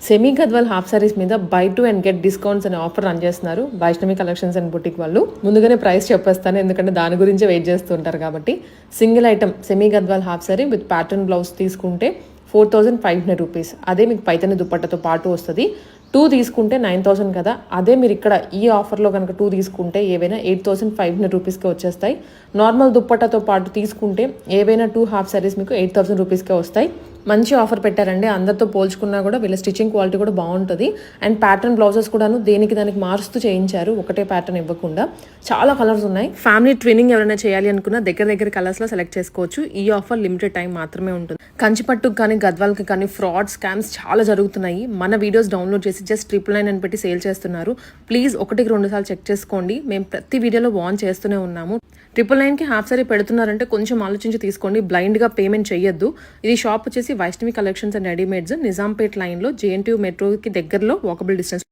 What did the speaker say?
Semi Gadwal half saris మీద by 2 and get discounts అనే offer run చేస్తున్నారు వైష్ణవి కలెక్షన్స్ అండ్ బుటిక్ వాళ్ళు. ముందుగానే ప్రైస్ చెప్పేస్తాను, ఎందుకంటే దాని గురించి వెయిట్ చేస్తుంటారు కాబట్టి. Single item semi Gadwal half sorry with pattern blouse తీసుకుంటే 4500 రూపీస్. అదే మీకు పైతని దుప్పట్టతో పాటు వస్తుంది. 2 తీసుకుంటే 9000 కదా, అదే మీరు ఇక్కడ ఈ ఆఫర్లో కనుక 2 తీసుకుంటే ఏవైనా 8500 రూపీస్కే వచ్చేస్తాయి. నార్మల్ దుప్పట్టతో పాటు తీసుకుంటే ఏవైనా 2 హాఫ్ సారీస్ మీకు 8000 రూపీస్కే వస్తాయి. మంచి ఆఫర్ పెట్టారండి. అందరితో పోల్చుకున్నా కూడా వీళ్ళ స్టిచ్చింగ్ క్వాలిటీ కూడా బాగుంటుంది. అండ్ ప్యాటర్న్ బ్లౌజెస్ కూడాను దానికి మారుస్తూ చేయించారు, ఒకటే ప్యాటర్న్ ఇవ్వకుండా. చాలా కలర్స్ ఉన్నాయి. ఫ్యామిలీ ట్విన్నింగ్ ఎవరైనా చేయాలి అనుకున్నా దగ్గర కలర్స్లో సెలెక్ట్ చేసుకోవచ్చు. ఈ ఆఫర్ లిమిటెడ్ టైం మాత్రమే ఉంటుంది. కంచిపట్టుకు కానీ గద్వాల్కి కానీ ఫ్రాడ్ స్కామ్స్ చాలా జరుగుతున్నాయి. మన వీడియోస్ డౌన్లోడ్ చేసి జస్ట్ 999 అని పెట్టి సేల్ చేస్తున్నారు. ప్లీజ్ 1-2 సార్లు చెక్ చేసుకోండి. మేము ప్రతి వీడియోలో వార్న్ చేస్తూనే ఉన్నాము. 999కి హాఫ్ సారీ పెడుతున్నారంటే కొంచెం ఆలోచించి తీసుకోండి, బ్లైండ్గా పేమెంట్ చేయొద్దు. ఇది షాప్ వచ్చేసి Vaishnavi collections and readymades, Nizampet లైన్లో JNTU మెట్రోకి దగ్గరలో వాకబుల్ డిస్టెన్స్.